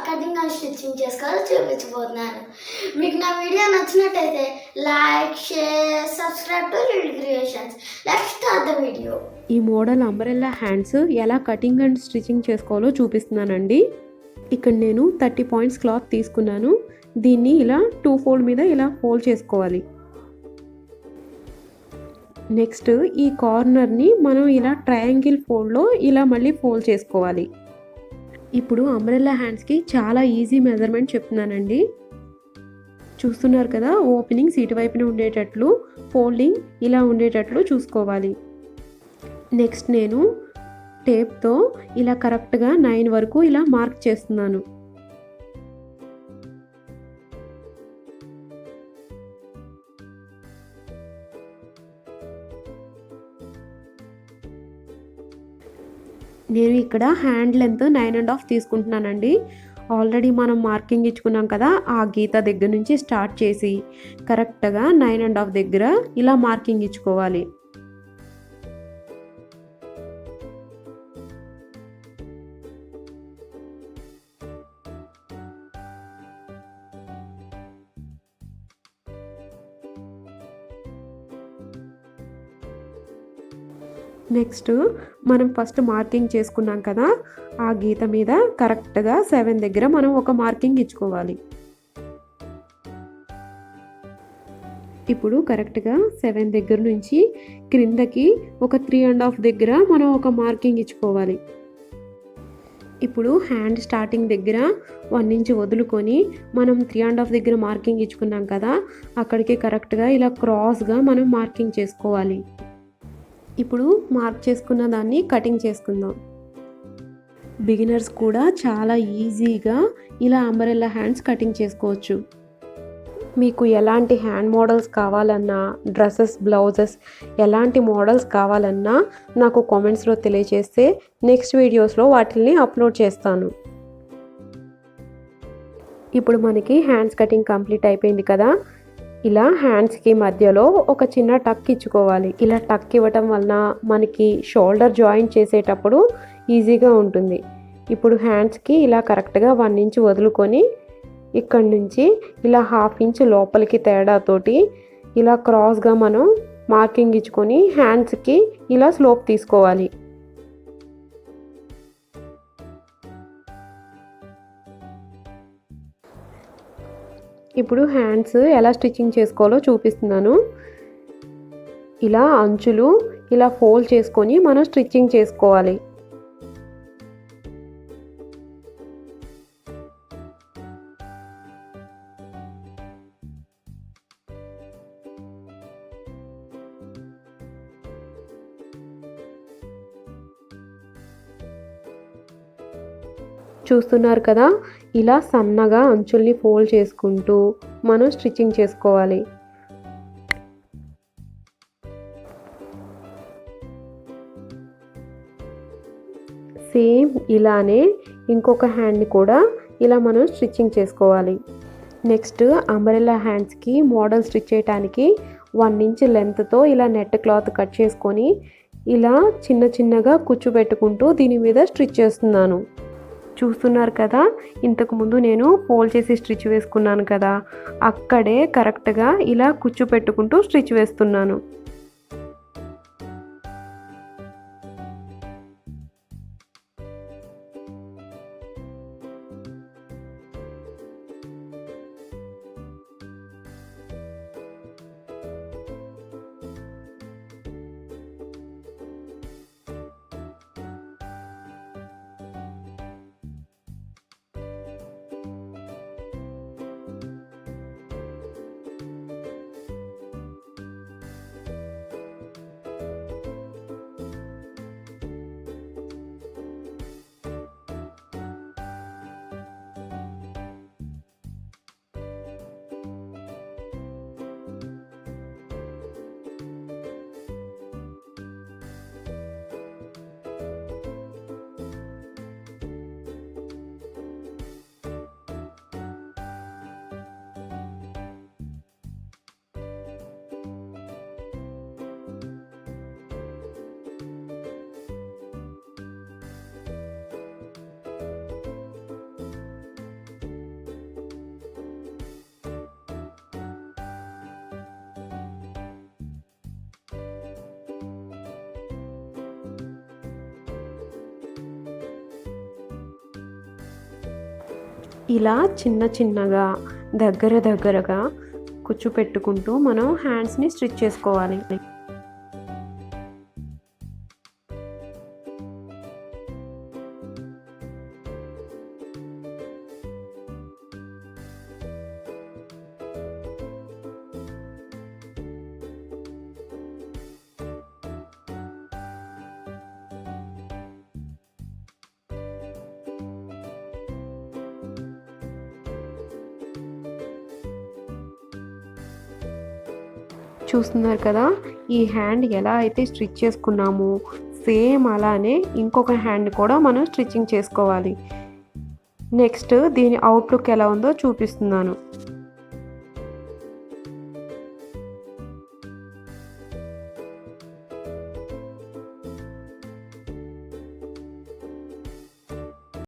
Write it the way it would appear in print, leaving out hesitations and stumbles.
Cutting and stitching చేసుకోవాలో చూపించబోతున్నాను. మీకు నా వీడియో నచ్చినట్టయితే like, share, subscribe to little creations. Let's start the video. ఈ మోడల్ అంబ్రెల్లా హ్యాండ్స్ ఎలా కటింగ్ అండ్ స్టిచ్చింగ్ చేసుకోవాలో చూపిస్తున్నానండి. ఇక్కడ నేను 30 పాయింట్స్ క్లాత్ తీసుకున్నాను. దీన్ని ఇలా 2 ఫోల్డ్ మీద ఇలా ఫోల్డ్ చేసుకోవాలి. నెక్స్ట్ ఈ కార్నర్ని మనం ఇలా ట్రయాంగిల్ ఫోల్డ్లో ఇలా మళ్ళీ ఫోల్డ్ చేసుకోవాలి. ఇప్పుడు అంబ్రెల్లా హ్యాండ్స్కి చాలా ఈజీ మెజర్మెంట్ చెప్తున్నానండి. చూస్తున్నారు కదా, ఓపెనింగ్స్ ఇటువైపున ఉండేటట్లు, ఫోల్డింగ్ ఇలా ఉండేటట్లు చూసుకోవాలి. నెక్స్ట్ నేను టేప్తో ఇలా కరెక్ట్గా 9 వరకు ఇలా మార్క్ చేస్తున్నాను. నేను ఇక్కడ హ్యాండ్ లెంత్ 9.5 తీసుకుంటున్నానండి. ఆల్రెడీ మనం మార్కింగ్ ఇచ్చుకున్నాం కదా, ఆ గీత దగ్గర నుంచి స్టార్ట్ చేసి కరెక్ట్గా 9.5 దగ్గర ఇలా మార్కింగ్ ఇచ్చుకోవాలి. నెక్స్ట్ మనం ఫస్ట్ మార్కింగ్ చేసుకున్నాం కదా, ఆ గీత మీద కరెక్ట్గా 7 దగ్గర మనం ఒక మార్కింగ్ ఇచ్చుకోవాలి. ఇప్పుడు కరెక్ట్గా 7 దగ్గర నుంచి క్రిందకి ఒక 3.5 దగ్గర మనం ఒక మార్కింగ్ ఇచ్చుకోవాలి. ఇప్పుడు హ్యాండ్ స్టార్టింగ్ దగ్గర 1 ఇంచ్ వదులుకొని మనం 3.5 దగ్గర మార్కింగ్ ఇచ్చుకున్నాం కదా, అక్కడికి కరెక్ట్గా ఇలా క్రాస్గా మనం మార్కింగ్ చేసుకోవాలి. ఇప్పుడు మార్క్ చేసుకున్న దాన్ని కటింగ్ చేసుకుందాం. బిగినర్స్ కూడా చాలా ఈజీగా ఇలా అంబ్రెల్లా హ్యాండ్స్ కటింగ్ చేసుకోవచ్చు. మీకు ఎలాంటి హ్యాండ్ మోడల్స్ కావాలన్నా, డ్రెస్సెస్, బ్లౌజెస్ ఎలాంటి మోడల్స్ కావాలన్నా నాకు కామెంట్స్లో తెలియజేస్తే నెక్స్ట్ వీడియోస్లో వాటిని అప్లోడ్ చేస్తాను. ఇప్పుడు మనకి హ్యాండ్స్ కటింగ్ కంప్లీట్ అయిపోయింది కదా. ఇలా హ్యాండ్స్కి మధ్యలో ఒక చిన్న టక్ ఇచ్చుకోవాలి. ఇలా టక్ ఇవ్వటం వలన మనకి షోల్డర్ జాయింట్ చేసేటప్పుడు ఈజీగా ఉంటుంది. ఇప్పుడు హ్యాండ్స్కి ఇలా కరెక్ట్గా 1 ఇంచ్ వదులుకొని ఇక్కడ నుంచి ఇలా 1/2 ఇంచ్ లోపలికి తేడాతోటి ఇలా క్రాస్గా మనం మార్కింగ్ ఇచ్చుకొని హ్యాండ్స్కి ఇలా స్లోప్ తీసుకోవాలి. ఇప్పుడు హ్యాండ్స్ ఎలా స్టిచ్చింగ్ చేసుకోవాలో చూపిస్తున్నాను. ఇలా అంచులు ఇలా ఫోల్డ్ చేసుకొని మనం స్టిచ్చింగ్ చేసుకోవాలి. చూస్తున్నారు కదా, ఇలా సన్నగా అంచుల్ని ఫోల్డ్ చేసుకుంటూ మనం స్టిచ్చింగ్ చేసుకోవాలి. సేమ్ ఇలానే ఇంకొక హ్యాండ్ని కూడా ఇలా మనం స్టిచ్చింగ్ చేసుకోవాలి. నెక్స్ట్ అంబ్రెల్లా హ్యాండ్స్కి మోడల్ స్టిచ్ చేయడానికి 1 ఇంచ్ లెంత్తో ఇలా నెట్ క్లాత్ కట్ చేసుకొని ఇలా చిన్న చిన్నగా కుచ్చు పెట్టుకుంటూ దీని మీద స్టిచ్ చేస్తున్నాను. చూస్తున్నారు కదా, ఇంతకుముందు నేను ఫోల్డ్ చేసి స్టిచ్ వేసుకున్నాను కదా, అక్కడే కరెక్ట్గా ఇలా కుచ్చు పెట్టుకుంటూ స్టిచ్ వేస్తున్నాను. ఇలా చిన్న చిన్నగా దగ్గరగా కుచ్చు పెట్టుకుంటూ మనం హ్యాండ్స్ని స్టిచ్ చేసుకోవాలి. చూస్తున్నారు కదా, ఈ హ్యాండ్ ఎలా అయితే స్టిచ్ చేసుకున్నామో సేమ్ అలానే ఇంకొక హ్యాండ్ కూడా మనం స్టిచ్చింగ్ చేసుకోవాలి. నెక్స్ట్ దీని అవుట్లుక్ ఎలా ఉందో చూపిస్తున్నాను.